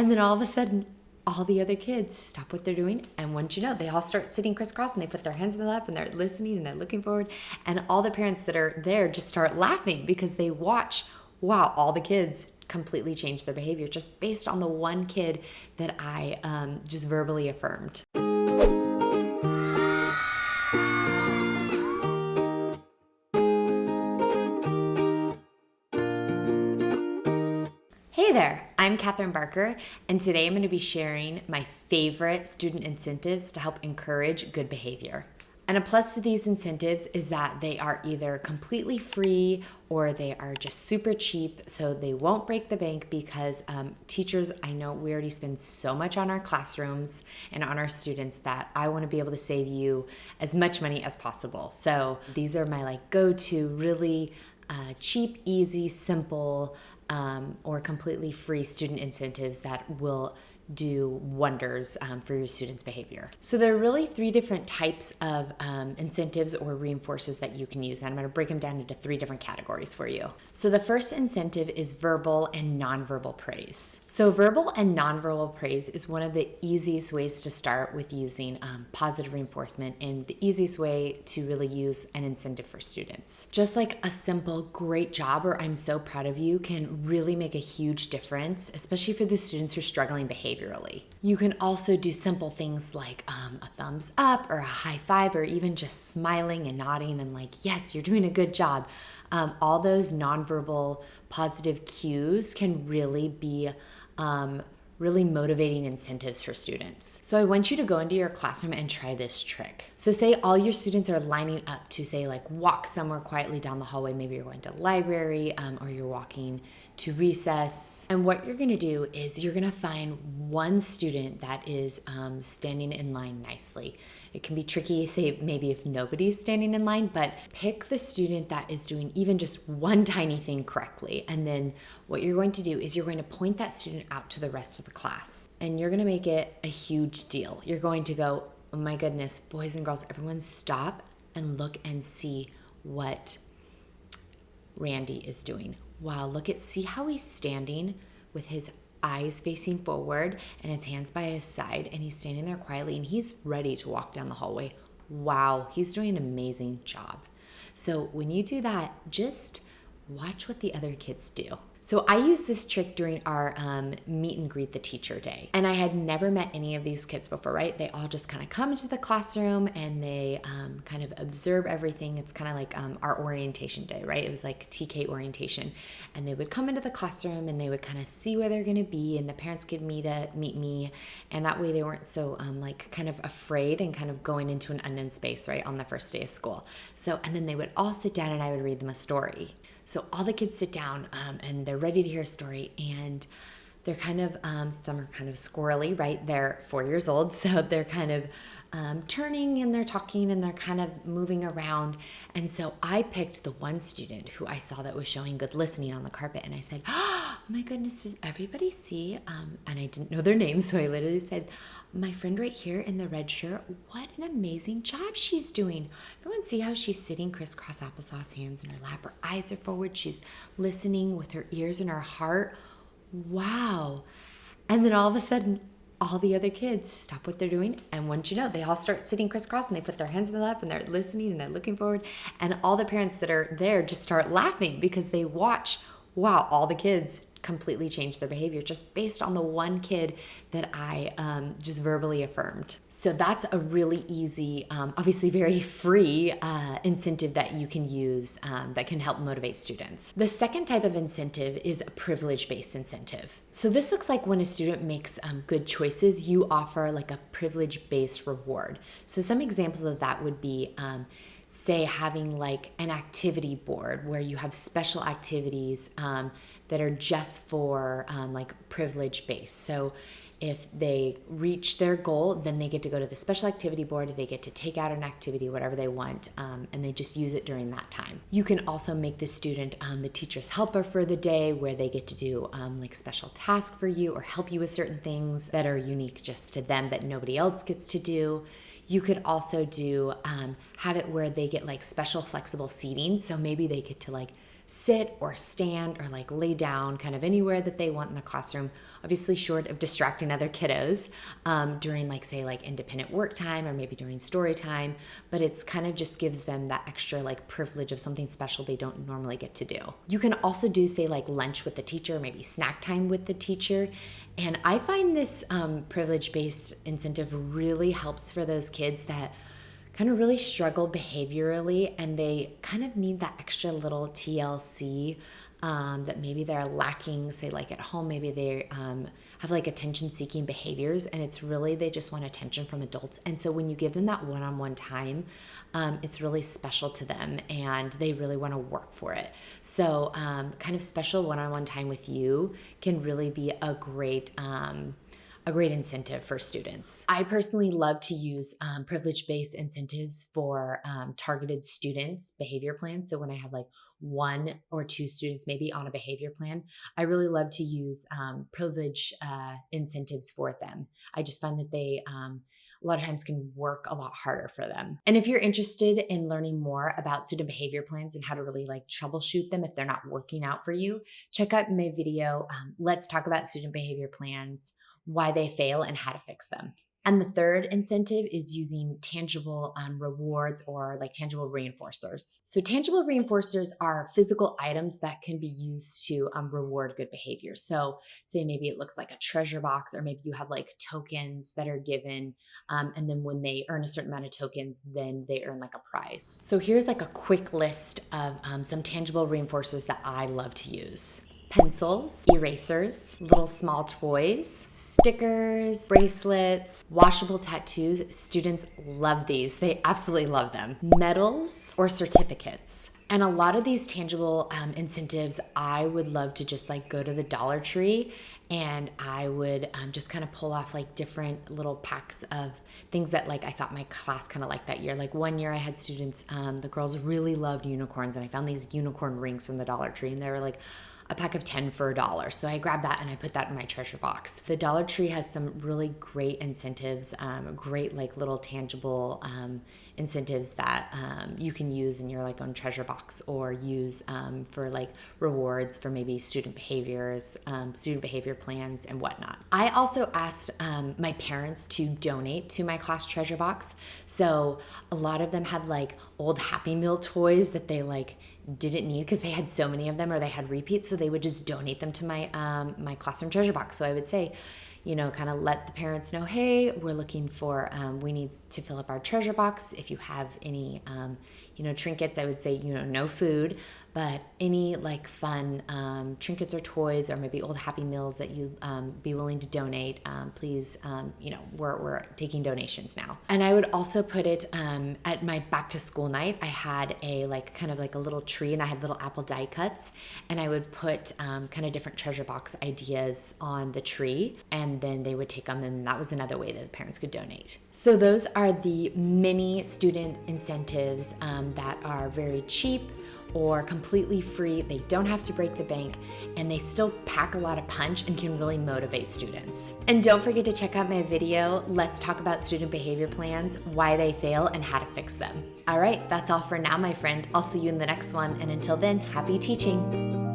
And then all of a sudden, all the other kids stop what they're doing. And once you know, they all start sitting crisscross and they put their hands in their lap and they're listening and they're looking forward. And all the parents that are there just start laughing because they watch, wow, all the kids completely change their behavior just based on the one kid that I just verbally affirmed. Hey there, I'm Catherine Barker, and today I'm going to be sharing my favorite student incentives to help encourage good behavior. And a plus to these incentives is that they are either completely free or they are just super cheap, so they won't break the bank because teachers, I know we already spend so much on our classrooms and on our students that I want to be able to save you as much money as possible. So these are my go-to really cheap, easy, simple, or completely free student incentives that will do wonders for your students' behavior. So there are really three different types of incentives or reinforcers that you can use. And I'm going to break them down into three different categories for you. So the first incentive is verbal and nonverbal praise. So verbal and nonverbal praise is one of the easiest ways to start with using positive reinforcement and the easiest way to really use an incentive for students. Just like a simple great job or I'm so proud of you can really make a huge difference, especially for the students who are struggling behaviorally. You can also do simple things like a thumbs up or a high five or even just smiling and nodding and yes, you're doing a good job. All those nonverbal positive cues can really be really motivating incentives for students. So I want you to go into your classroom and try this trick. So say all your students are lining up to say walk somewhere quietly down the hallway. Maybe you're going to the library or you're walking to recess. And what you're gonna do is you're gonna find one student that is standing in line nicely. It can be tricky, say maybe if nobody's standing in line, but pick the student that is doing even just one tiny thing correctly. And then what you're going to do is you're going to point that student out to the rest of the class. And you're gonna make it a huge deal. You're going to go, oh my goodness, boys and girls, everyone stop and look and see what Randy is doing. Wow, see how he's standing with his eyes facing forward and his hands by his side, and he's standing there quietly and he's ready to walk down the hallway. Wow, he's doing an amazing job. So when you do that, just watch what the other kids do. So I used this trick during our meet and greet the teacher day. And I had never met any of these kids before, right? They all just kind of come into the classroom and they kind of observe everything. It's kind of like our orientation day, right? It was like TK orientation. And they would come into the classroom and they would kind of see where they're gonna be and the parents could meet me. And that way they weren't so kind of afraid and kind of going into an unknown space, right? On the first day of school. So, and then they would all sit down and I would read them a story. So all the kids sit down and they're ready to hear a story, and they're kind of, some are kind of squirrely, right? They're 4 years old, so they're kind of turning and they're talking and they're kind of moving around. And so I picked the one student who I saw that was showing good listening on the carpet, and I said, oh my goodness, does everybody see? And I didn't know their name, so I literally said, my friend right here in the red shirt, what an amazing job she's doing. Everyone see how she's sitting crisscross applesauce, hands in her lap, her eyes are forward, she's listening with her ears and her heart. Wow. And then all of a sudden, all the other kids stop what they're doing, and once you know, they all start sitting crisscross and they put their hands in their lap and they're listening and they're looking forward, and all the parents that are there just start laughing because they watch, wow, all the kids completely change their behavior just based on the one kid that I just verbally affirmed. So that's a really easy, obviously very free incentive that you can use that can help motivate students. The second type of incentive is a privilege-based incentive. So this looks like when a student makes good choices, you offer like a privilege-based reward. So some examples of that would be say having like an activity board where you have special activities that are just for like privilege based. So if they reach their goal, then they get to go to the special activity board, they get to take out an activity, whatever they want, and they just use it during that time. You can also make the student the teacher's helper for the day, where they get to do like special tasks for you or help you with certain things that are unique just to them that nobody else gets to do. You could also do have it where they get like special flexible seating. So maybe they get to like sit or stand or like lay down kind of anywhere that they want in the classroom, obviously short of distracting other kiddos during like say like independent work time or maybe during story time, but it's kind of just gives them that extra like privilege of something special they don't normally get to do. You can also do say like lunch with the teacher, maybe snack time with the teacher. And I find this privilege-based incentive really helps for those kids that kind of really struggle behaviorally and they kind of need that extra little TLC that maybe they're lacking, say like at home, maybe they have like attention-seeking behaviors and it's really they just want attention from adults. And so when you give them that one-on-one time, it's really special to them and they really want to work for it. So kind of special one-on-one time with you can really be a great incentive for students. I personally love to use privilege-based incentives for targeted students' behavior plans. So when I have like 1 or 2 students maybe on a behavior plan, I really love to use privilege incentives for them. I just find that they a lot of times can work a lot harder for them. And if you're interested in learning more about student behavior plans and how to really like troubleshoot them if they're not working out for you, check out my video, Let's Talk About Student Behavior Plans, Why They Fail and How to Fix Them. And the third incentive is using tangible rewards or like tangible reinforcers. So tangible reinforcers are physical items that can be used to reward good behavior. So say maybe it looks like a treasure box, or maybe you have like tokens that are given. And then when they earn a certain amount of tokens, then they earn like a prize. So here's like a quick list of some tangible reinforcers that I love to use. Pencils, erasers, little small toys, stickers, bracelets, washable tattoos. Students love these. They absolutely love them. Medals or certificates. And a lot of these tangible incentives, I would love to just like go to the Dollar Tree and I would just kind of pull off like different little packs of things that like I thought my class kind of liked that year. Like one year I had students, the girls really loved unicorns and I found these unicorn rings from the Dollar Tree and they were like a pack of 10 for $1. So I grabbed that and I put that in my treasure box. The Dollar Tree has some really great incentives, great like little tangible incentives that you can use in your like own treasure box or use for like rewards for maybe student behaviors, student behavior plans and whatnot. I also asked my parents to donate to my class treasure box. So a lot of them had like old Happy Meal toys that they like didn't need because they had so many of them or they had repeats, so they would just donate them to my my classroom treasure box. So I would say, you know, kind of let the parents know, hey, we're looking for, we need to fill up our treasure box. If you have any, you know, trinkets, I would say, you know, no food, but any like fun trinkets or toys or maybe old Happy Meals that you be willing to donate, please, you know, we're taking donations now. And I would also put it at my back to school night. I had a like kind of like a little tree and I had little apple die cuts and I would put kind of different treasure box ideas on the tree and then they would take them and that was another way that the parents could donate. So those are the many student incentives that are very cheap or completely free. They don't have to break the bank and they still pack a lot of punch and can really motivate students. And don't forget to check out my video, Let's Talk About Student Behavior Plans, Why They Fail and How to Fix Them. All right, that's all for now, my friend. I'll see you in the next one. And until then, happy teaching.